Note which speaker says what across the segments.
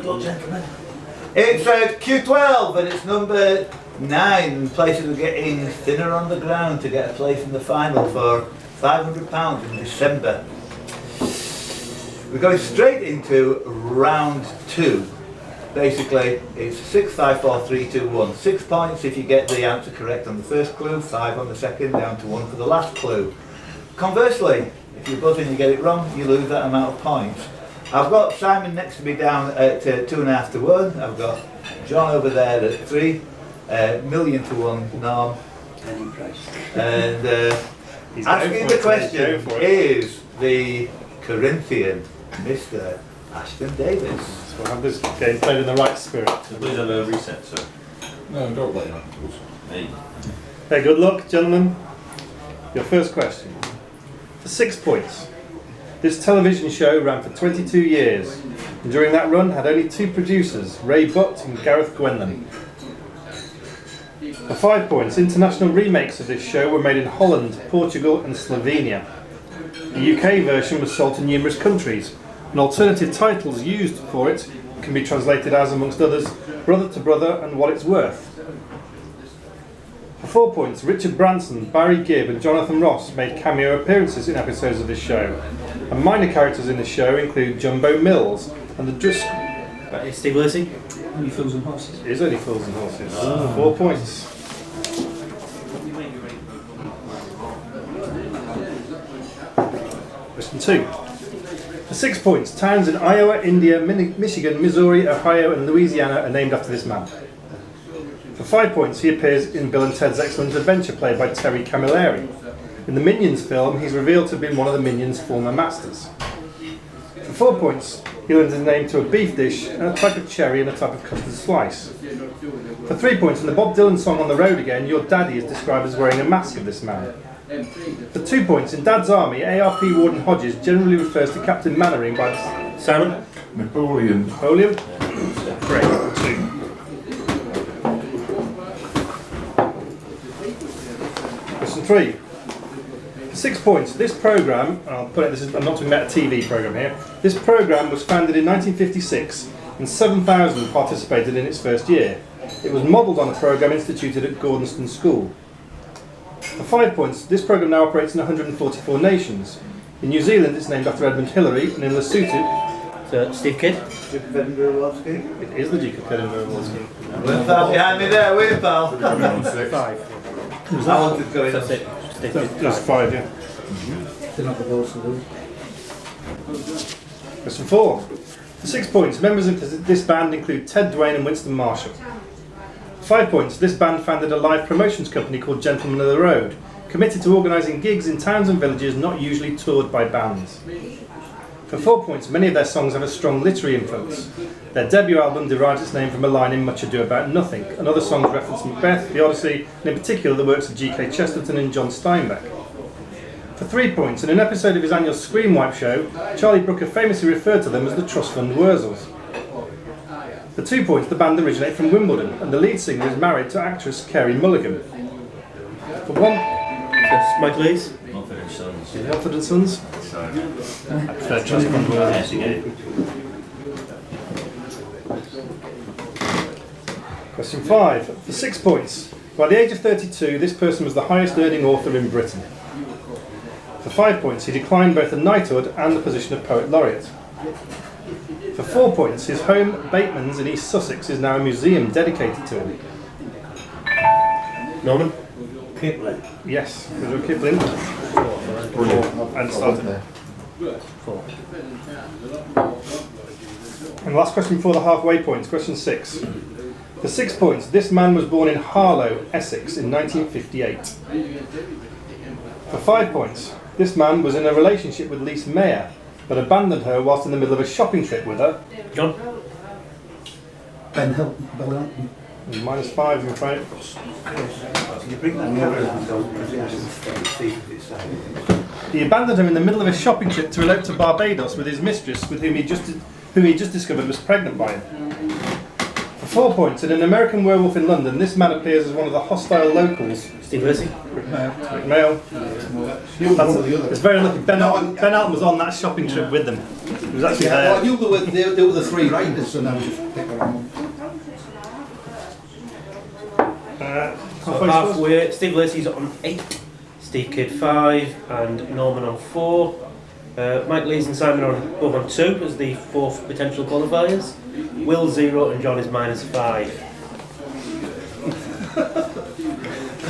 Speaker 1: Good luck, gentlemen. It's Q12 and it's number 9. Places are getting thinner on the ground to get a place in the final for £500 in December. We're going straight into round 2. Basically, it's 6, 5, 4, 3, 2, 1. 6 points if you get the answer correct on the first clue, 5 on the second, down to 1 for the last clue. Conversely, if you buzz in and you get it wrong, you lose that amount of points. I've got Simon next to me down at 2.5 to 1. I've got John over there at 3. Million to 1, Norm. And asking the question is the Corinthian, Mr. Ashton Davies.
Speaker 2: So we'll have this game played in the right spirit.
Speaker 3: Please have a reset, sir.
Speaker 4: No, don't play that.
Speaker 3: Me.
Speaker 2: Okay, good luck, gentlemen. Your first question. For 6 points. This television show ran for 22 years, and during that run had only 2 producers, Ray Butt and Gareth Gwenlyn. For 5 points, international remakes of this show were made in Holland, Portugal and Slovenia. The UK version was sold to numerous countries, and alternative titles used for it can be translated as, amongst others, Brother to Brother and What It's Worth. For 4 points, Richard Branson, Barry Gibb and Jonathan Ross made cameo appearances in episodes of this show, and minor characters in the show include Jumbo Mills and the
Speaker 5: That is Steve Lacey. Only Fools and Horses.
Speaker 2: It is Only Fools and Horses. 4 points. Question 2. For 6 points, towns in Iowa, India, Michigan, Missouri, Ohio and Louisiana are named after this man. For 5 points, he appears in Bill and Ted's Excellent Adventure played by Terry Camilleri. In the Minions film, he's revealed to have been one of the Minions' former masters. For 4 points, he lends his name to a beef dish, and a type of cherry and a type of custard slice. For 3 points, in the Bob Dylan song On the Road Again, Your Daddy is described as wearing a mask of this man. For 2 points, in Dad's Army, ARP Warden Hodges generally refers to Captain Mannering by
Speaker 5: Simon.
Speaker 4: Napoleon.
Speaker 2: Napoleon. Great. 2. Question 3. For 6 points, this programme, I'm not talking about a TV programme here, this programme was founded in 1956 and 7,000 participated in its first year. It was modelled on a programme instituted at Gordonston School. For 5 points, this programme now operates in 144 nations. In New Zealand it's named after Edmund Hillary, and in Lesotho...
Speaker 5: So, Steve Kidd.
Speaker 1: Duke of Edinburgh Award Scheme.
Speaker 2: It is the Duke of Edinburgh Award Scheme.
Speaker 1: We're pal behind me there, we're pal.
Speaker 2: 5.
Speaker 1: I wanted to go in.
Speaker 5: That's it. Steve Kidd.
Speaker 2: Just 5, yeah.
Speaker 5: They're not the goals to lose.
Speaker 2: Question 4. For 6 points, members of this band include Ted Dwayne and Winston Marshall. 5 points, this band founded a live promotions company called Gentlemen of the Road, committed to organising gigs in towns and villages not usually toured by bands. For 4 points, many of their songs have a strong literary influence. Their debut album derives its name from a line in Much Ado About Nothing, and other songs reference Macbeth, the Odyssey, and in particular the works of G.K. Chesterton and John Steinbeck. For 3 points, in an episode of his annual Screenwipe show, Charlie Brooker famously referred to them as the Trust Fund Wurzels. For 2 points, the band originate from Wimbledon, and the lead singer is married to actress Kerry Mulligan. For 1...
Speaker 5: That's Mike Lees.
Speaker 3: Mumford and Sons.
Speaker 2: Mumford and Sons.
Speaker 3: Sorry.
Speaker 2: I prefer Trust Fund Wurzels. Question 5. For 6 points, by the age of 32, this person was the highest earning author in Britain. For 5 points, he declined both the knighthood and the position of Poet Laureate. For 4 points, his home, Bateman's in East Sussex, is now a museum dedicated to him.
Speaker 5: Norman.
Speaker 1: Kipling.
Speaker 2: Yes, Rudyard Kipling. 4. And started.
Speaker 5: 4.
Speaker 2: And last question before the halfway points, question 6. For 6 points, this man was born in Harlow, Essex in 1958. For 5 points, this man was in a relationship with Lisa Mayer, but abandoned her whilst in the middle of a shopping trip with her.
Speaker 5: John.
Speaker 4: Ben Hilton.
Speaker 2: Minus 5, I'm afraid.
Speaker 1: Can you bring that camera and go see if it's
Speaker 2: He abandoned her in the middle of a shopping trip to elope to Barbados with his mistress, with whom he just discovered was pregnant by him. For 4 points, in An American Werewolf in London, this man appears as one of the hostile locals.
Speaker 5: Steve Lacey.
Speaker 2: Mail. It's very lucky. Ben Alton was on that shopping trip with them. It was actually
Speaker 4: Yeah, well, I
Speaker 2: there.
Speaker 4: knew there were the three riders, so now just pick the wrong one.
Speaker 5: So halfway, Steve Lacey's on 8, Steve Kidd 5, and Norman on 4. Mike Lees and Simon are both on 2 as the 4th potential qualifiers. Will 0 and John is -5.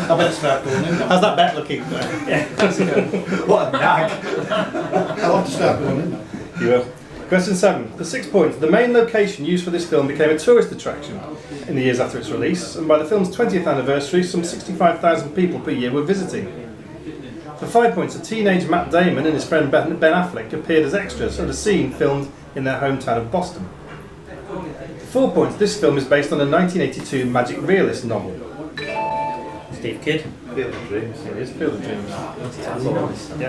Speaker 4: I better start going in now.
Speaker 2: How's that bet looking?
Speaker 1: What a nag!
Speaker 4: I'll have to start going in now.
Speaker 2: You will. Question 7. For 6 points, the main location used for this film became a tourist attraction in the years after its release, and by the film's 20th anniversary, some 65,000 people per year were visiting. For 5 points, a teenage Matt Damon and his friend Ben Affleck appeared as extras at a scene filmed in their hometown of Boston. For 4 points, this film is based on a 1982 magic realist novel.
Speaker 5: Steve Kidd.
Speaker 1: Field of Dreams.
Speaker 2: It is Field of Dreams.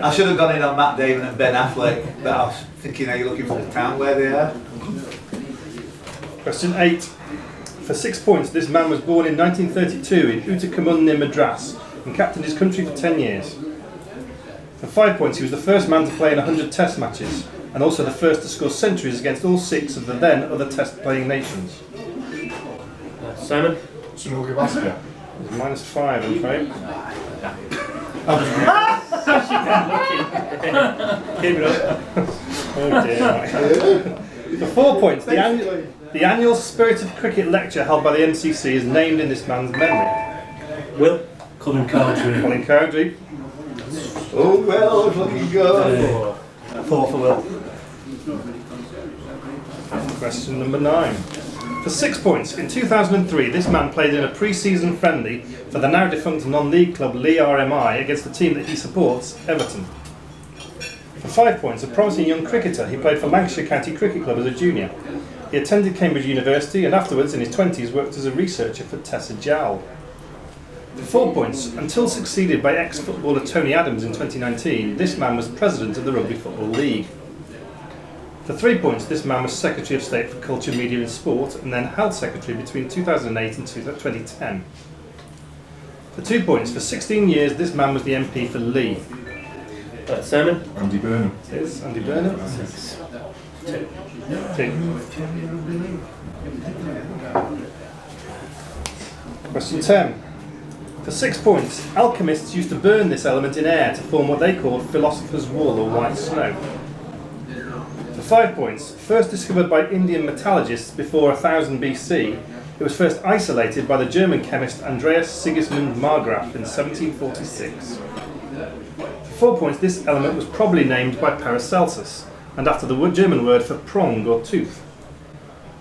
Speaker 1: I should have gone in on Matt Damon and Ben Affleck, but I was thinking, are you looking for the town where they are?
Speaker 2: Question 8. For 6 points, this man was born in 1932 in Uttarakhand near Madras and captained his country for 10 years. For 5 points, he was the first man to play in 100 test matches and also the first to score centuries against all 6 of the then other test playing nations.
Speaker 5: Simon.
Speaker 4: Snowy Basket.
Speaker 2: It's -5, I'm afraid.
Speaker 5: Keep it up.
Speaker 2: Oh dear. For 4 points, the annual Spirit of Cricket lecture held by the MCC is named in this man's memory.
Speaker 5: Will.
Speaker 6: Colin Cowdrey.
Speaker 2: Colin Cowdrey.
Speaker 1: Oh well, it's looking good.
Speaker 5: 4 for Will.
Speaker 2: Question number 9. For 6 points, in 2003, this man played in a pre-season friendly for the now defunct non-league club Lee RMI against the team that he supports, Everton. For 5 points, a promising young cricketer, he played for Lancashire County Cricket Club as a junior. He attended Cambridge University and afterwards, in his 20s, worked as a researcher for Tessa Jowell. For 4 points, until succeeded by ex-footballer Tony Adams in 2019, this man was president of the Rugby Football League. For 3 points, this man was Secretary of State for Culture, Media and Sport and then Health Secretary between 2008 and 2010. For 2 points, for 16 years, this man was the MP for Lee.
Speaker 5: Simon.
Speaker 4: Andy Burnham.
Speaker 2: It is Andy Burnham. 2. Question 10. For 6 points, alchemists used to burn this element in air to form what they called philosopher's wool or white snow. For 5 points, first discovered by Indian metallurgists before 1000 BC, it was first isolated by the German chemist Andreas Sigismund Marggraf in 1746. For 4 points, this element was probably named by Paracelsus, and after the German word for prong or tooth.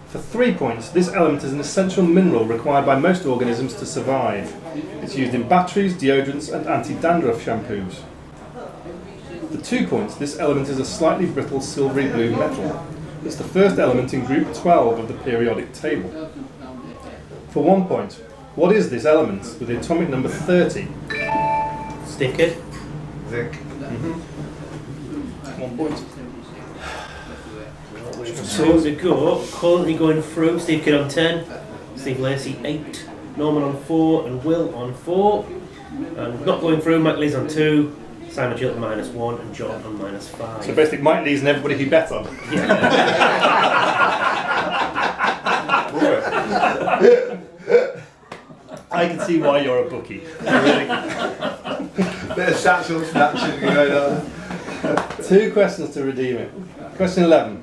Speaker 2: For 3 points, this element is an essential mineral required by most organisms to survive. It's used in batteries, deodorants and anti-dandruff shampoos. For 2 points, this element is a slightly brittle silvery blue metal. It's the first element in group 12 of the periodic table. For 1 point, what is this element with the atomic number 30?
Speaker 5: Steve Kidd.
Speaker 1: Zinc.
Speaker 2: 1 point.
Speaker 5: So we go, currently going through, Steve Kidd on 10, Steve Lacey 8, Norman on 4 and Will on 4. And not going through, Mike Lees on 2, Simon Chilton -1 and John on -5.
Speaker 2: So basically Mike Lees and everybody he bet on. I can see why you're a bookie.
Speaker 1: Bit of satchel snatching going on.
Speaker 2: 2 questions to redeem it. Question 11.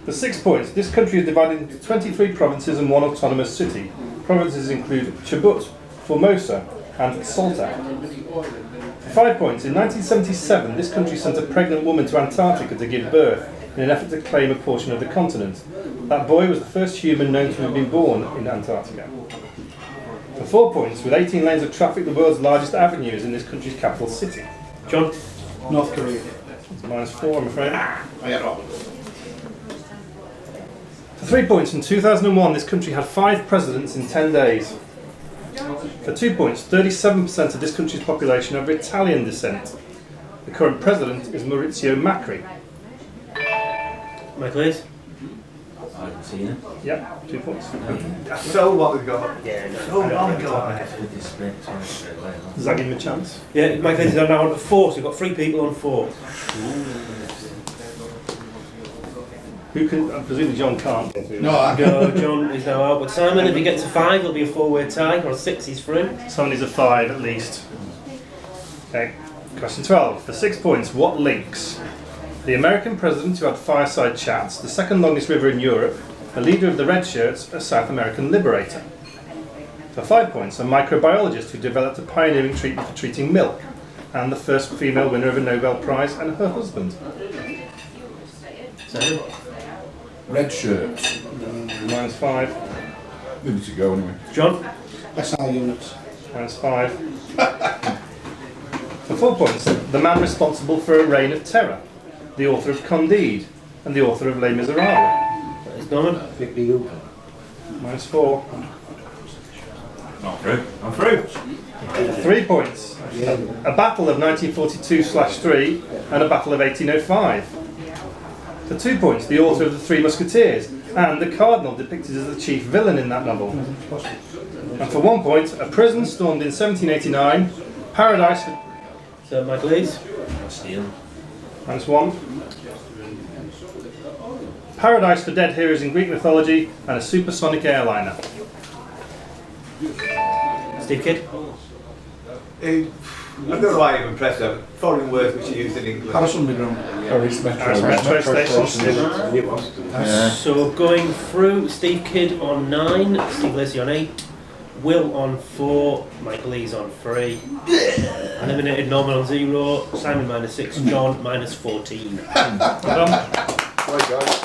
Speaker 2: For 6 points, this country is divided into 23 provinces and 1 autonomous city. Provinces include Chubut, Formosa and Salta. For 5 points, in 1977 this country sent a pregnant woman to Antarctica to give birth in an effort to claim a portion of the continent. That boy was the first human known to have been born in Antarctica. For 4 points, with 18 lanes of traffic, the world's largest avenue is in this country's capital city.
Speaker 5: John.
Speaker 4: North Korea.
Speaker 2: It's -4, I'm afraid.
Speaker 4: I had all.
Speaker 2: For 3 points, in 2001 this country had 5 presidents in 10 days. For 2 points, 37% of this country's population are of Italian descent. The current president is Maurizio Macri.
Speaker 5: Mike Lees.
Speaker 3: I haven't seen it.
Speaker 2: Yeah, 2 points.
Speaker 1: So what we got?
Speaker 5: Yeah,
Speaker 1: So long ago.
Speaker 3: With this split, so it's straight away, huh?
Speaker 2: Does that give him a chance?
Speaker 5: Yeah, Mike Lees is now on 4, so we've got 3 people on 4.
Speaker 2: Who can? I presume John can't.
Speaker 4: No, I
Speaker 5: No, John is now out, but Simon, if he gets a 5, it'll be a 4-way tie, or a 6 is through.
Speaker 2: Someone needs a 5 at least. Okay. Question 12. For 6 points, what links the American president who had fireside chats, the second longest river in Europe, the leader of the Red Shirts, a South American liberator? For 5 points, a microbiologist who developed a pioneering treatment for treating milk, and the first female winner of a Nobel Prize and her husband.
Speaker 5: Simon?
Speaker 6: Red shirt.
Speaker 2: -5.
Speaker 6: Needed to go anyway.
Speaker 5: John?
Speaker 4: SI units.
Speaker 2: -5. For 4 points, the man responsible for a reign of terror, the author of Candide, and the author of Les Miserables.
Speaker 5: That is Norman.
Speaker 2: -4.
Speaker 3: Not through. I'm through.
Speaker 2: 3 points. A battle of 1942/3 and a battle of 1805. For 2 points, the author of The Three Musketeers and the Cardinal depicted as the chief villain in that novel. And for 1 point, a prison stormed in 1789, paradise for
Speaker 5: So, Michael Lees.
Speaker 3: Steal.
Speaker 2: -1. Paradise for dead heroes in Greek mythology and a supersonic airliner.
Speaker 5: Steve Kidd.
Speaker 1: I don't know why you're impressed with foreign words which are used in English.
Speaker 4: Paris Underground.
Speaker 6: Paris
Speaker 2: Paris Metro Station.
Speaker 5: So, going through, Steve Kidd on 9, Steve Lacey on 8, Will on 4, Michael Lees on 3, eliminated Norman on 0, Simon -6, John -14.
Speaker 2: Well done.
Speaker 6: Right, guys.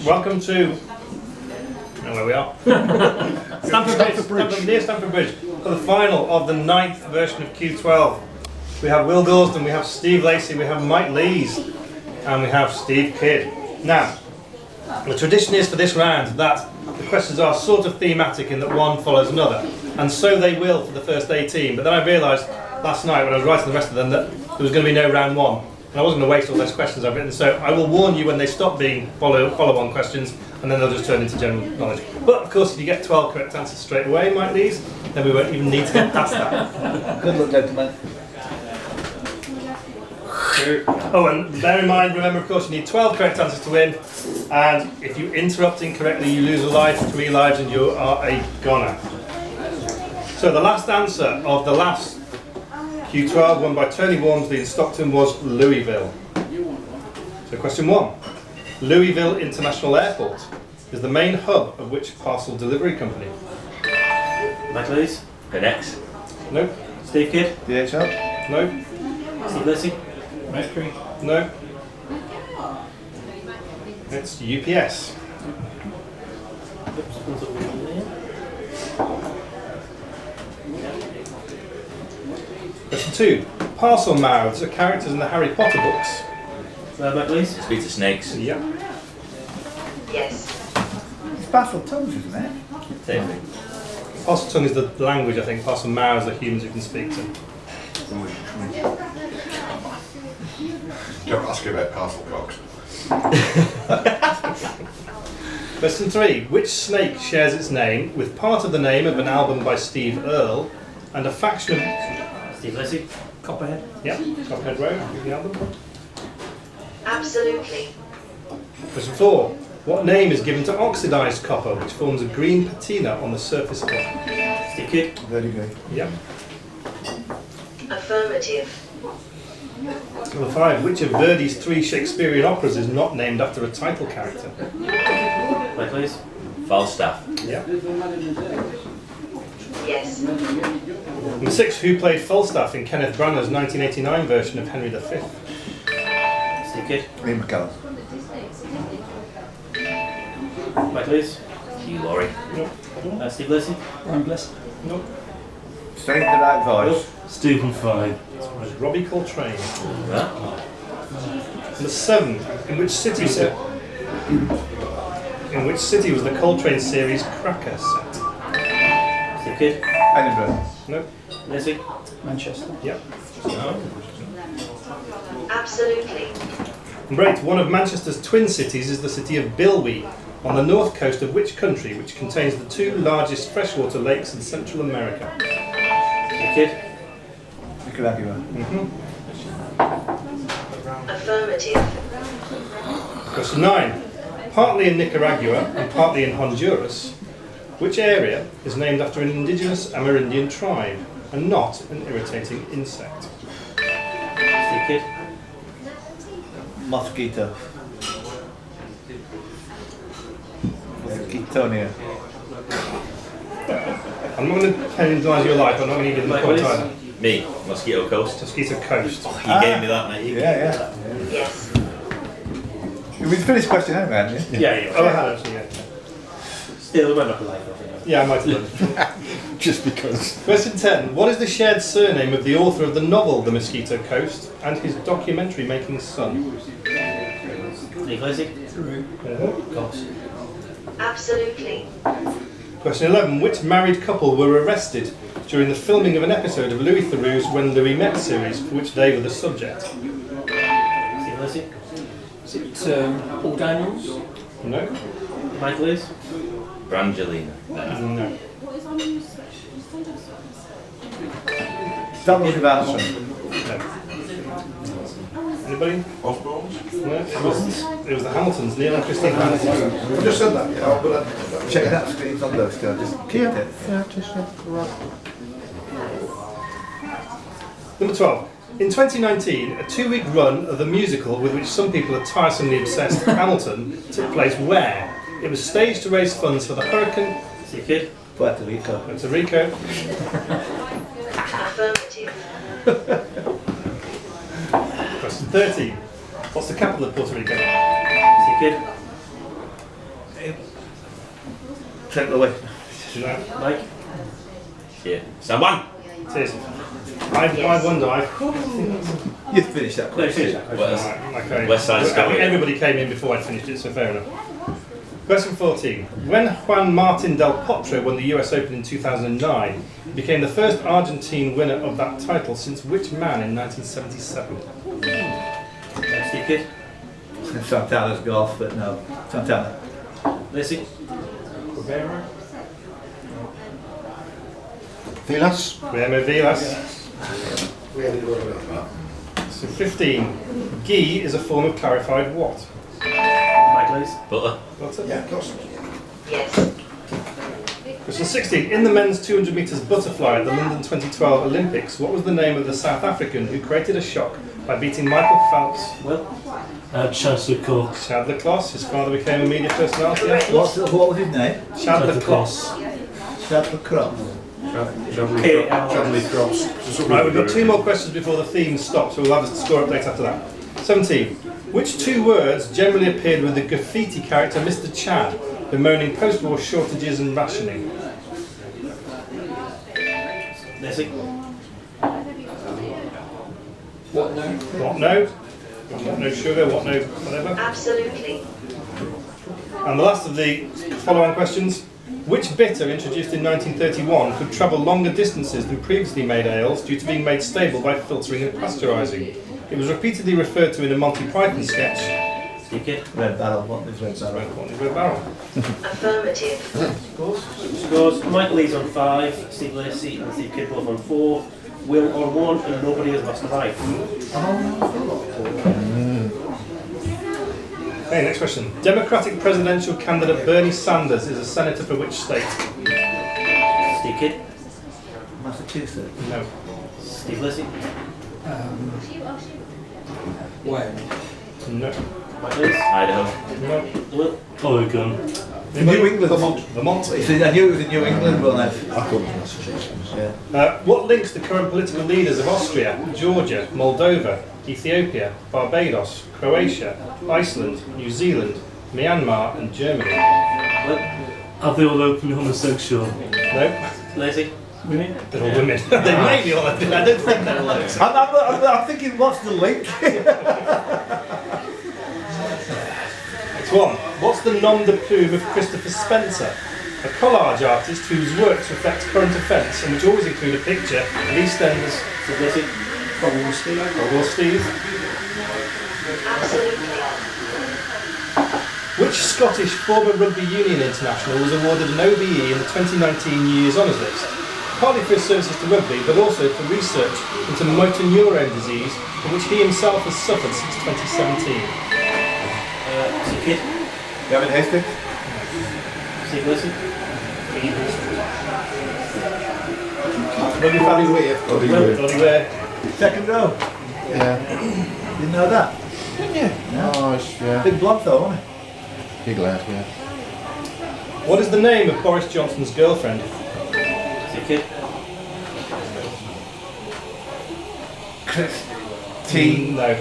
Speaker 2: Welcome to where we are. Stamford Bridge. Near Stamford Bridge for the final of the 9th version of Q12. We have Will Gorsden, we have Steve Lacey, we have Mike Lees, and we have Steve Kidd. Now, the tradition is for this round that the questions are sort of thematic in that one follows another, and so they will for the first 18. But then I realised last night when I was writing the rest of them that there was going to be no round 1. And I wasn't going to waste all those questions I've written, so I will warn you when they stop being follow-on questions, and then they'll just turn into general knowledge. But of course, if you get 12 correct answers straight away, Mike Lees, then we won't even need to get past that.
Speaker 1: Good luck, gentlemen.
Speaker 2: Oh, and bear in mind, remember, of course, you need 12 correct answers to win, and if you interrupt incorrectly, you lose a life, 3 lives, and you are a goner. So the last answer of the last Q12 won by Tony Walmsley in Stockton was Louisville. So question 1. Louisville International Airport is the main hub of which parcel delivery company?
Speaker 5: Michael Lees.
Speaker 3: FedEx.
Speaker 2: Nope.
Speaker 5: Steve Kidd.
Speaker 1: DHL?
Speaker 2: Nope.
Speaker 5: Steve Lacey.
Speaker 4: Mercury.
Speaker 2: No. It's UPS. Question 2. Parcel mouths are characters in the Harry Potter books.
Speaker 5: Michael Lees.
Speaker 3: Speak to snakes.
Speaker 2: Yeah.
Speaker 7: Yes.
Speaker 1: It's baffled tongues, isn't it?
Speaker 3: Same thing.
Speaker 2: Parcel tongue is the language, I think. Parcel mouths are humans who can speak to.
Speaker 6: Don't ask about parcel cocks.
Speaker 2: Question 3. Which snake shares its name with part of the name of an album by Steve Earle and a faction of...
Speaker 5: Steve Lacey. Copperhead.
Speaker 2: Yeah, Copperhead Road, the album.
Speaker 7: Absolutely.
Speaker 2: Question 4. What name is given to oxidised copper, which forms a green patina on the surface of it?
Speaker 5: Steve Kidd.
Speaker 1: Very good.
Speaker 2: Yep.
Speaker 7: Affirmative.
Speaker 2: Number 5. Which of Verdi's 3 Shakespearean operas is not named after a title character?
Speaker 5: Michael Lees.
Speaker 3: Falstaff.
Speaker 2: Yep.
Speaker 7: Yes.
Speaker 2: Number 6. Who played Falstaff in Kenneth Branagh's 1989 version of Henry V?
Speaker 5: Steve Kidd.
Speaker 1: Ian McKellen.
Speaker 5: Michael Lees.
Speaker 3: Hugh Laurie.
Speaker 2: Nope.
Speaker 5: Steve Lacey.
Speaker 4: I'm blessed.
Speaker 2: Nope.
Speaker 1: Saying the right voice.
Speaker 4: Stephen Fry.
Speaker 2: It's Robbie Coltrane.
Speaker 3: That.
Speaker 2: Number 7. In which city was the Coltrane series Cracker set?
Speaker 5: Steve Kidd.
Speaker 1: Edinburgh.
Speaker 2: Nope.
Speaker 5: Lacey.
Speaker 4: Manchester.
Speaker 2: Yep.
Speaker 7: Absolutely.
Speaker 2: Number 8. One of Manchester's twin cities is the city of Bilwi, on the north coast of which country, which contains the 2 largest freshwater lakes in Central America?
Speaker 5: Kid.
Speaker 1: Nicaragua.
Speaker 7: Affirmative.
Speaker 2: Question 9. Partly in Nicaragua and partly in Honduras, which area is named after an indigenous Amerindian tribe and not an irritating insect?
Speaker 5: Kid.
Speaker 1: Mosquito. Mosquitonia.
Speaker 2: I'm not going to penalise your life, I'm not going to give you the point either.
Speaker 3: Me, Mosquito Coast.
Speaker 2: Mosquito Coast.
Speaker 3: You gave me that, mate.
Speaker 1: Yeah.
Speaker 7: Yes.
Speaker 1: We finished question 8, man. Yeah.
Speaker 5: Yeah.
Speaker 2: Oh, I had actually, yeah.
Speaker 5: Still, we might not be like that.
Speaker 2: Yeah, I might have done.
Speaker 6: Just because.
Speaker 2: Question 10. What is the shared surname of the author of the novel The Mosquito Coast and his documentary-making son?
Speaker 5: Steve Lacey. Of course.
Speaker 7: Absolutely.
Speaker 2: Question 11. Which married couple were arrested during the filming of an episode of Louis Theroux's When Louis Met series, for which they were the subject?
Speaker 5: Steve Lacey.
Speaker 4: Is it Paul Daniels?
Speaker 2: No.
Speaker 5: Mike Lewis.
Speaker 3: Brangelina.
Speaker 2: No.
Speaker 1: Donald Johnson.
Speaker 2: No. Anybody?
Speaker 6: Osborne's?
Speaker 2: No. It was the Hamiltons, Neil and Christine Hamilton.
Speaker 6: I just said that, yeah. But
Speaker 1: Check that screen on those two. Just keep it.
Speaker 2: Number 12. In 2019, a 2-week run of the musical with which some people are tiresomely obsessed, Hamilton, took place where? It was staged to raise funds for the hurricane.
Speaker 5: See Kid.
Speaker 1: Puerto Rico.
Speaker 2: Puerto Rico.
Speaker 7: Affirmative.
Speaker 2: Question 13. What's the capital of Puerto Rico?
Speaker 5: See Kid.
Speaker 1: Take it away.
Speaker 2: Do you know?
Speaker 5: Mike.
Speaker 3: Yeah. Someone.
Speaker 2: Cheers. I wonder.
Speaker 1: You finished that question.
Speaker 2: Okay.
Speaker 3: West Side Story.
Speaker 2: Everybody came in before I'd finished it, so fair enough. Question 14. When Juan Martin del Potro won the US Open in 2009, he became the first Argentine winner of that title since which man in 1977?
Speaker 5: Steve Kid.
Speaker 1: Santana's golf, but no. Santana.
Speaker 5: Lacey.
Speaker 4: Rivera?
Speaker 6: Vilas?
Speaker 2: Guillermo Vilas. So 15. Ghee is a form of clarified what?
Speaker 5: Mike Lewis.
Speaker 3: Butter.
Speaker 2: What's it?
Speaker 6: Yeah, of course.
Speaker 7: Yes.
Speaker 2: Question 16. In the men's 200 metres butterfly at the London 2012 Olympics, what was the name of the South African who created a shock by beating Michael Phelps?
Speaker 5: Will.
Speaker 4: Chancellor Cox.
Speaker 2: Chad Leclos. His father became a media personality afterwards.
Speaker 1: What was his name?
Speaker 2: Chad Leclos.
Speaker 1: Chad Cross.
Speaker 6: Janley Cross.
Speaker 2: Right, we've got 2 more questions before the theme stops, so we'll have a score update after that. 17. Which 2 words generally appeared with the graffiti character Mr. Chad, bemoaning post-war shortages and rationing?
Speaker 5: Lacey.
Speaker 2: What no? What no sugar, what no whatever?
Speaker 7: Absolutely.
Speaker 2: And the last of the follow-on questions. Which bitter introduced in 1931 could travel longer distances than previously made ales due to being made stable by filtering and pasteurising? It was repeatedly referred to in a Monty Python sketch.
Speaker 5: Steve Kid.
Speaker 1: Red Barrel. What is Red Barrel?
Speaker 2: What is Red Barrel?
Speaker 7: Affirmative.
Speaker 5: Scores. Mike Lee's on 5. Steve Lacey and Steve Kid both on 4. Will on 1, and nobody has lost a life.
Speaker 2: Okay, next question. Democratic presidential candidate Bernie Sanders is a senator for which state?
Speaker 5: Steve Kid.
Speaker 1: Massachusetts.
Speaker 2: No.
Speaker 5: Steve Lacey.
Speaker 2: No.
Speaker 5: Mike Lee's.
Speaker 3: Idaho.
Speaker 2: No.
Speaker 5: Will.
Speaker 4: Oregon.
Speaker 1: New England.
Speaker 2: Vermont.
Speaker 1: I knew it was a New England one.
Speaker 6: I thought it was Massachusetts.
Speaker 1: Yeah.
Speaker 2: What links the current political leaders of Austria, Georgia, Moldova, Ethiopia, Barbados, Croatia, Iceland, New Zealand, Myanmar and Germany?
Speaker 5: Will.
Speaker 4: Are they all openly homosexual?
Speaker 2: No.
Speaker 5: Lacey.
Speaker 4: Women?
Speaker 2: They're all women. They may be all I don't think they're all open.
Speaker 1: I'm thinking, what's the link?
Speaker 2: Next one. What's the nom de plume of Christopher Spencer? A collage artist whose works reflect current events and which always include a picture of EastEnders.
Speaker 5: Steve Lacey.
Speaker 2: World War Steve.
Speaker 7: Absolutely.
Speaker 2: Which Scottish former rugby union international was awarded an OBE in the 2019 Year's Honours list? Partly for his services to rugby, but also for research into motor neurone disease, from which he himself has suffered since 2017.
Speaker 5: Kid.
Speaker 1: Gavin Hastings?
Speaker 5: Steve Lacey.
Speaker 1: Rugby Valley Weir.
Speaker 2: Bloody Ware.
Speaker 1: Second row.
Speaker 6: Yeah.
Speaker 1: Didn't know that.
Speaker 6: Nice, yeah.
Speaker 1: Big block though, wasn't it?
Speaker 6: Big lad, yeah.
Speaker 2: What is the name of Boris Johnson's girlfriend?
Speaker 5: Kid.
Speaker 1: Christine.
Speaker 2: No.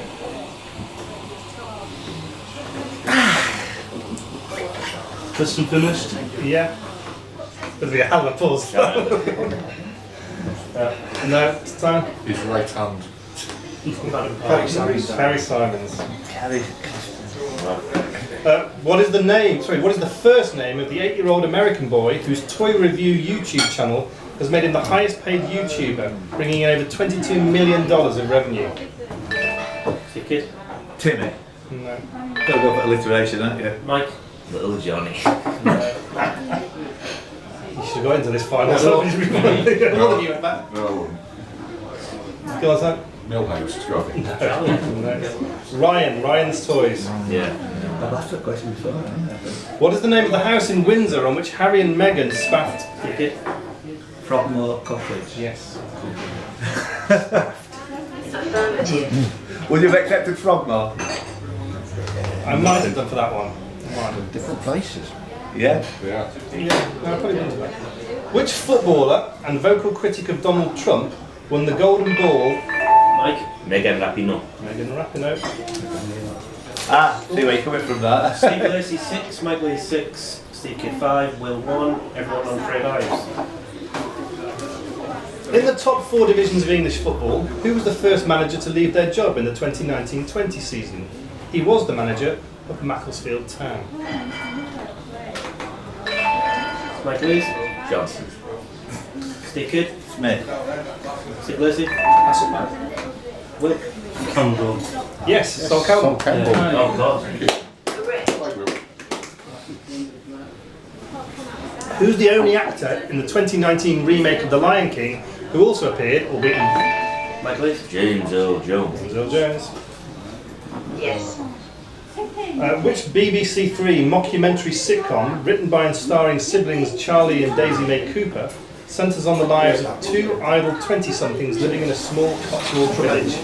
Speaker 4: Question finished?
Speaker 2: Yeah. There'll be a hell of a pause. No, it's time.
Speaker 6: His right hand.
Speaker 2: Harry Simons.
Speaker 1: Carrie.
Speaker 2: What is the name? Sorry, what is the first name of the 8-year-old American boy whose toy review YouTube channel has made him the highest-paid YouTuber, bringing in over $22 million of revenue?
Speaker 5: Kid.
Speaker 1: Timmy.
Speaker 2: No.
Speaker 1: Gotta go for alliteration, aren't you?
Speaker 5: Mike.
Speaker 3: Little Johnny.
Speaker 2: You should have got into this final.
Speaker 6: No.
Speaker 2: All of you went back.
Speaker 6: No,
Speaker 2: Go on, son.
Speaker 6: Millhouse, it's got it.
Speaker 2: No. Ryan's Toys.
Speaker 3: Yeah.
Speaker 1: I've asked that question before, haven't I?
Speaker 2: What is the name of the house in Windsor on which Harry and Meghan spaffed?
Speaker 5: Kid.
Speaker 1: Frogmore Cottage.
Speaker 2: Yes.
Speaker 7: Affirmative.
Speaker 1: Would you have accepted Frogmore?
Speaker 2: I might have done for that one.
Speaker 6: Different places.
Speaker 1: Yeah.
Speaker 6: Yeah.
Speaker 2: Yeah, no, I probably wouldn't have. Which footballer and vocal critic of Donald Trump won the Golden Ball?
Speaker 5: Mike.
Speaker 3: Megan Rapinoe.
Speaker 2: Megan Rapinoe.
Speaker 1: Ah, see where you're coming from that.
Speaker 5: Steve Lacey 6, Mike Lee 6, Steve Kid 5, Will 1, everyone on 3 lives.
Speaker 2: In the top 4 divisions of English football, who was the first manager to leave their job in the 2019-20 season? He was the manager of Macclesfield Town.
Speaker 5: Mike Lee,
Speaker 3: Johnson.
Speaker 5: Steve Kid,
Speaker 1: Smith.
Speaker 5: Steve Lacey, Will.
Speaker 4: Campbell.
Speaker 2: Yes, Sol Campbell.
Speaker 6: Campbell.
Speaker 3: Oh God.
Speaker 7: Correct.
Speaker 2: Who's the only actor in the 2019 remake of The Lion King who also appeared, albeit in
Speaker 5: Mike Lee,
Speaker 3: James Earl Jones.
Speaker 2: Earl Jones?
Speaker 7: Yes.
Speaker 2: Which BBC Three mockumentary sitcom, written by and starring siblings Charlie and Daisy May Cooper, centres on the lives of 2 idle 20-somethings living in a small Cotswold village?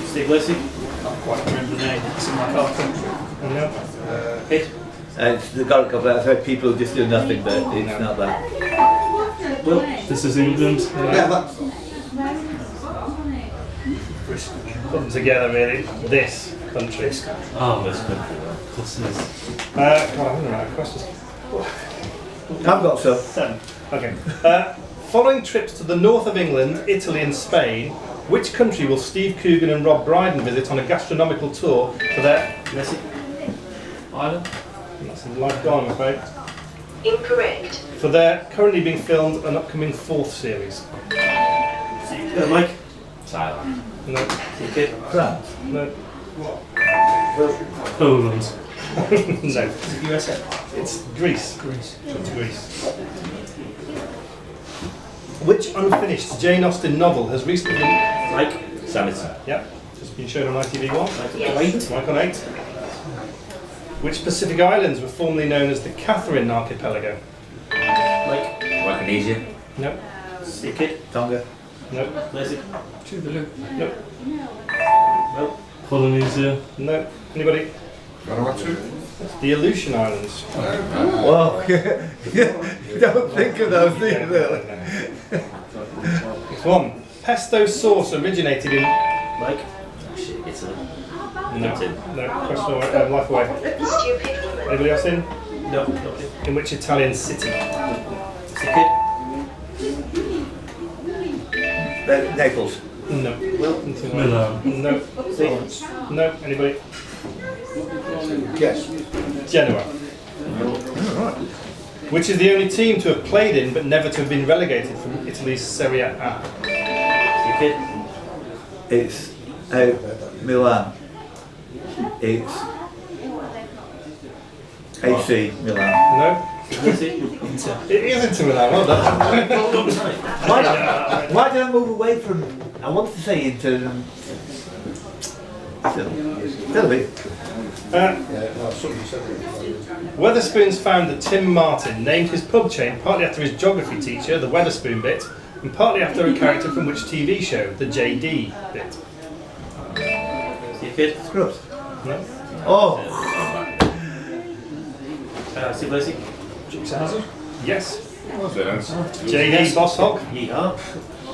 Speaker 5: Steve Lacey,
Speaker 4: Quite remember the name. It's in my carton.
Speaker 2: No.
Speaker 5: Kid,
Speaker 1: It's the got a couple of people who just do nothing, but it's not that.
Speaker 5: Will.
Speaker 4: This is England.
Speaker 6: Yeah, that's
Speaker 2: Put them together, really. This country.
Speaker 4: Oh,
Speaker 3: This country.
Speaker 4: this is.
Speaker 2: God, I haven't run out of questions.
Speaker 1: I've got some.
Speaker 2: 7. Okay. Following trips to the north of England, Italy and Spain, which country will Steve Coogan and Rob Brydon visit on a gastronomical tour for their...
Speaker 5: Lacey,
Speaker 4: Ireland?
Speaker 2: That's in life gone, I'm afraid.
Speaker 7: Incorrect.
Speaker 2: For their currently being filmed an upcoming 4th series.
Speaker 5: Mike,
Speaker 3: Silent.
Speaker 2: No.
Speaker 5: Steve Kid,
Speaker 1: France.
Speaker 2: No.
Speaker 4: Poland.
Speaker 2: No.
Speaker 5: USA.
Speaker 2: It's Greece. It's Greece. Which unfinished Jane Austen novel has recently been...
Speaker 5: Mike,
Speaker 3: Sanity.
Speaker 2: Yep, just been shown on ITV1.
Speaker 7: Yes.
Speaker 2: Mike on 8. Which Pacific Islands were formerly known as the Catherine Archipelago?
Speaker 5: Mike,
Speaker 3: Micronesia.
Speaker 2: No.
Speaker 5: Steve Kid,
Speaker 1: Tonga.
Speaker 2: No.
Speaker 5: Lacey,
Speaker 2: No.
Speaker 5: Will.
Speaker 4: Polynesia.
Speaker 2: No. Anybody?
Speaker 6: Vanuatu.
Speaker 2: The Aleutian Islands.
Speaker 1: Whoa. You don't think of those things, really.
Speaker 2: Next one. Pesto sauce originated in...
Speaker 5: Mike,
Speaker 3: Oh shit, Italy.
Speaker 2: No. No. Question away, life away.
Speaker 7: Stupid woman.
Speaker 2: Anybody else in?
Speaker 5: no, nobody.
Speaker 2: In which Italian city?
Speaker 5: Steve Kid,
Speaker 1: Naples.
Speaker 2: No.
Speaker 5: Will.
Speaker 4: Milan.
Speaker 2: No.
Speaker 5: Steve,
Speaker 2: No. Anybody?
Speaker 6: Yes.
Speaker 2: Genoa. Which is the only team to have played in but never to have been relegated from Italy's Serie A?
Speaker 5: Steve Kid,
Speaker 1: It's Milan. It's AC Milan.
Speaker 2: No.
Speaker 5: Lucy.
Speaker 2: It is Inter Milan, well done.
Speaker 1: Why did I move away from? I wanted to say Inter. And still a bit.
Speaker 2: Wetherspoon's founder Tim Martin named his pub chain partly after his geography teacher, the Wetherspoon bit, and partly after a character from which TV show, the JD bit.
Speaker 5: See your kid?
Speaker 1: Scrubs.
Speaker 2: No.
Speaker 1: Oh.
Speaker 5: Steve Lacey.
Speaker 2: Yes.
Speaker 6: Was it?
Speaker 2: JD Boss Hog.
Speaker 5: Yeehaw.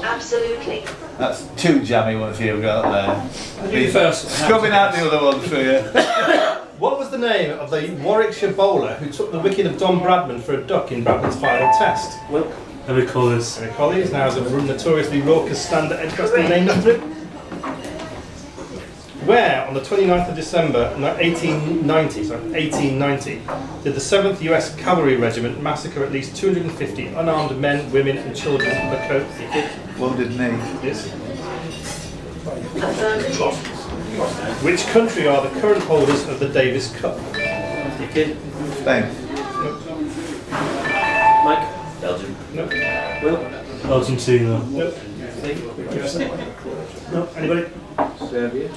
Speaker 7: Absolutely.
Speaker 1: That's two jammy ones you've got there.
Speaker 4: You first.
Speaker 1: Scrubbing out the other ones for you.
Speaker 2: What was the name of the Warwickshire bowler who took the wicket of Don Bradman for a duck in Bradman's final test?
Speaker 5: Will.
Speaker 4: Every colours.
Speaker 2: Eric Colley is now the notoriously raucous Standard Edgbaston named after him. Where, on the 29th of December 1890, did the 7th US Cavalry Regiment massacre at least 250 unarmed men, women and children on the coast?
Speaker 1: Wounded knee.
Speaker 2: Yes.
Speaker 7: Affirmative.
Speaker 2: Which country are the current holders of the Davis Cup?
Speaker 5: See your kid?
Speaker 1: Spain.
Speaker 5: Mike.
Speaker 3: Belgium.
Speaker 2: No.
Speaker 5: Will.
Speaker 4: Argentina.
Speaker 2: No.
Speaker 5: Steve.
Speaker 2: No. Anybody?
Speaker 6: Serbia.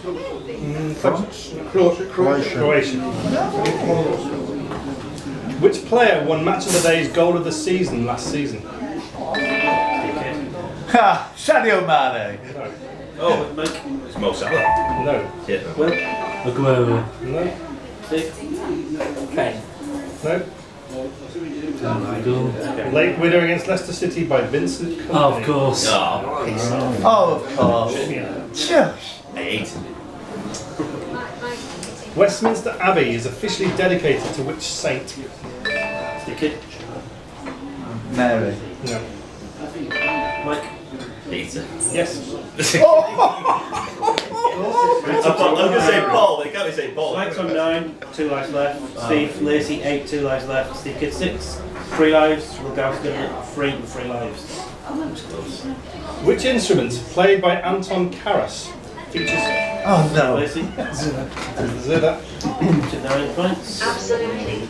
Speaker 2: Croatia. Which player won Match of the Day's goal of the season last season?
Speaker 5: See your kid?
Speaker 1: Ha! Sadio Mane.
Speaker 2: No.
Speaker 5: Oh, Mike.
Speaker 3: It's Mo Salah.
Speaker 2: No.
Speaker 3: Yeah.
Speaker 5: Will.
Speaker 4: Aguero.
Speaker 2: No.
Speaker 5: Steve. Kane.
Speaker 2: No.
Speaker 4: Go.
Speaker 2: Late winner against Leicester City by Vincent Kompany.
Speaker 4: Oh, of course.
Speaker 3: Oh, piss off.
Speaker 1: Oh, of course. Shush.
Speaker 3: I hate.
Speaker 2: Westminster Abbey is officially dedicated to which saint?
Speaker 5: See your kid?
Speaker 1: Mary.
Speaker 2: No.
Speaker 5: Mike.
Speaker 3: Peter.
Speaker 2: Yes.
Speaker 3: I'm going to say Paul, but it can't be St. Paul.
Speaker 5: Mike's on 9, 2 lives left. Steve Lacey, 8, 2 lives left. Steve Kid, 6, 3 lives. Rogowski, 3 lives.
Speaker 2: Which instrument, played by Anton Karas, features
Speaker 1: Oh no.
Speaker 5: Lacey,
Speaker 2: Zither?
Speaker 5: to 9 points.
Speaker 7: Absolutely.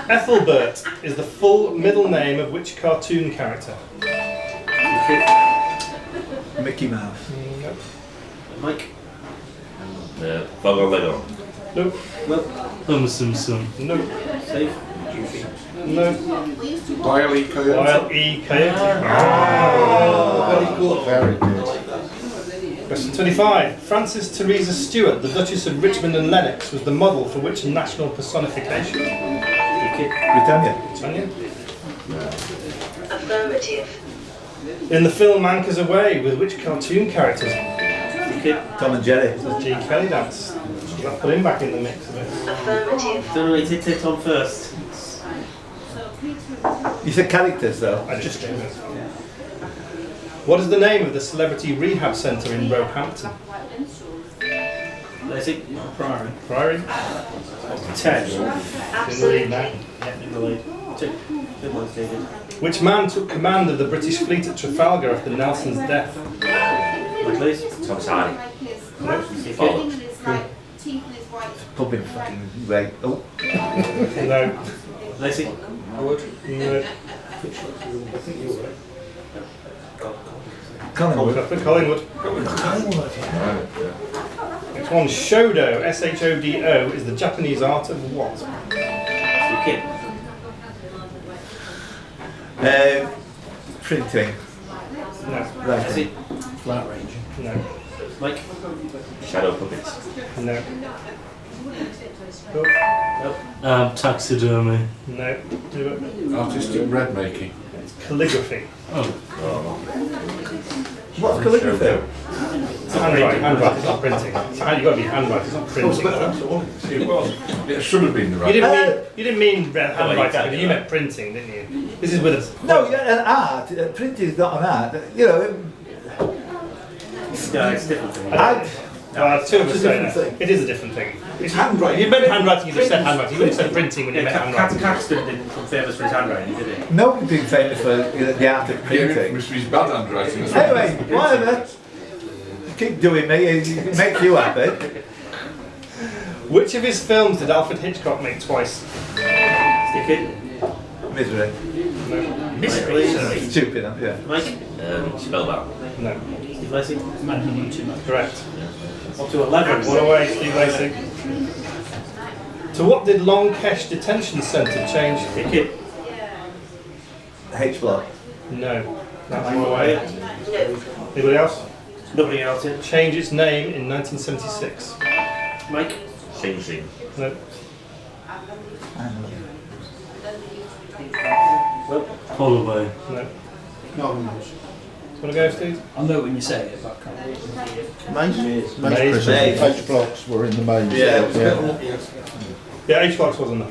Speaker 2: Ethelbert is the full middle name of which cartoon character?
Speaker 5: Steve Kid.
Speaker 1: Mickey Mouse.
Speaker 2: No.
Speaker 5: Mike.
Speaker 3: Bugger Lego.
Speaker 2: No.
Speaker 5: Will.
Speaker 4: Homer Simpson.
Speaker 2: No.
Speaker 5: Steve.
Speaker 2: No.
Speaker 6: Wile E. Coyote.
Speaker 2: Wild E. Coyote.
Speaker 6: Very good. Very good.
Speaker 2: Question 25. Frances Teresa Stewart, the Duchess of Richmond and Lennox, was the model for which national personification?
Speaker 5: Steve Kid.
Speaker 1: Britannia.
Speaker 2: Tanya?
Speaker 7: Affirmative.
Speaker 2: In the film Anchors Away, with which cartoon characters
Speaker 5: Steve Kid.
Speaker 1: Tom and Jerry.
Speaker 2: does Gene Kelly dance? I'll put him back in the mix a bit.
Speaker 7: Affirmative.
Speaker 5: Don't know, he hit Tom first.
Speaker 1: You said characters though.
Speaker 2: I just did it. What is the name of the celebrity rehab centre in Roehampton?
Speaker 5: Lacey.
Speaker 2: Priory. Priory? 10. In the lead
Speaker 7: Absolutely.
Speaker 2: now.
Speaker 5: Yeah, in the lead. 2. 2 points needed.
Speaker 2: Which man took command of the British fleet at Trafalgar after Nelson's death?
Speaker 5: Mike Lacey.
Speaker 3: Thomas Hardy.
Speaker 2: No.
Speaker 5: Steve
Speaker 3: Follow.
Speaker 5: Kid.
Speaker 1: Pumping fucking right. Oh.
Speaker 2: No.
Speaker 5: Lacey.
Speaker 2: No.
Speaker 1: Collingwood.
Speaker 2: Collingwood. Next one. Shodo, S-H-O-D-O, is the Japanese art of what?
Speaker 5: Steve Kid.
Speaker 1: Printing.
Speaker 2: No.
Speaker 5: Lacey.
Speaker 1: Writing.
Speaker 2: No.
Speaker 5: Mike.
Speaker 3: Shadow puppets.
Speaker 2: No.
Speaker 4: Taxidermy.
Speaker 2: No. Do it.
Speaker 6: Artistic bread making.
Speaker 2: It's calligraphy.
Speaker 4: Oh.
Speaker 1: What's calligraphy?
Speaker 2: It's handwriting. Handwriting. It's not printing. You've got to be handwriting. It's not printing.
Speaker 6: It was. It should have been the
Speaker 2: You
Speaker 6: right.
Speaker 2: didn't mean handwriting.
Speaker 3: can't do
Speaker 2: You
Speaker 3: that.
Speaker 2: meant printing, didn't you? This is with a
Speaker 1: No, yeah, an art. Printing is not an art. You know.
Speaker 5: Yeah, it's different.
Speaker 2: Two of us
Speaker 1: It's a
Speaker 2: say
Speaker 1: different
Speaker 2: that.
Speaker 1: thing.
Speaker 2: It is a different thing.
Speaker 6: It's handwriting.
Speaker 2: You meant handwriting, you just said handwriting. You would have said printing when you meant handwriting.
Speaker 5: Caxton didn't come famous for his handwriting, did he?
Speaker 1: Nobody's been famous for the art of
Speaker 6: Yeah,
Speaker 1: printing.
Speaker 6: Mr. His bad handwriting. as well.
Speaker 1: Anyway, whatever. Keep doing me. It makes you happy.
Speaker 2: Which of his films did Alfred Hitchcock make twice?
Speaker 5: Stick it.
Speaker 1: Misery.
Speaker 2: No.
Speaker 5: Misery.
Speaker 1: Stupid, huh? Yeah.
Speaker 5: Mike.
Speaker 3: Spellbound.
Speaker 2: No.
Speaker 5: Steve Lacey.
Speaker 2: Correct.
Speaker 5: Up to 11.
Speaker 2: One away, Steve Lacey. To what did Longkesh Detention Centre change?
Speaker 5: Stick it.
Speaker 1: H block.
Speaker 2: No. That's one away. Anybody else?
Speaker 5: Nobody else in.
Speaker 2: Change its name in 1976.
Speaker 5: Mike.
Speaker 3: Sing Sing.
Speaker 2: No.
Speaker 5: Well,
Speaker 4: Holloway.
Speaker 2: No.
Speaker 8: No one knows.
Speaker 2: Want to go, Steve?
Speaker 8: I know when you say it, but I can't.
Speaker 2: Maze.
Speaker 1: Maze.
Speaker 9: H-blocks were in the maze.
Speaker 1: Yeah.
Speaker 2: Yeah, H-blocks wasn't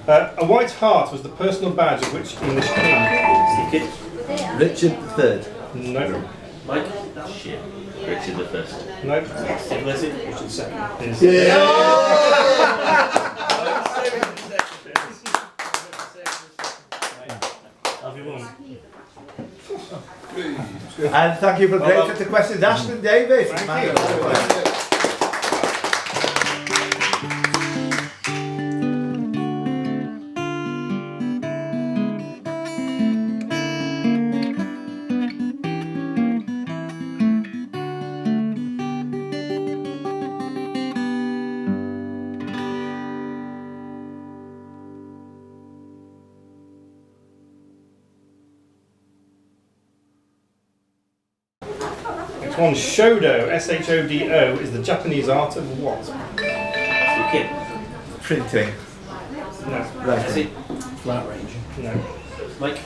Speaker 2: there. A white hart was the personal badge of which English king?
Speaker 5: stick it.
Speaker 1: Richard III.
Speaker 2: No.
Speaker 5: Mike.
Speaker 3: Shit. Richard the First.
Speaker 2: No.
Speaker 5: Steve Lacey.
Speaker 8: Richard second.
Speaker 2: Is-
Speaker 4: Have you won?
Speaker 1: And thank you for great set of questions, Ashton Davies.
Speaker 2: Thank you. Next one, Shodo, S-H-O-D-O, is the Japanese art of what?
Speaker 5: Stick it.
Speaker 1: Printing.
Speaker 2: No.
Speaker 1: Writing.
Speaker 5: Lacey.
Speaker 8: Flat range.
Speaker 2: No.
Speaker 5: Mike.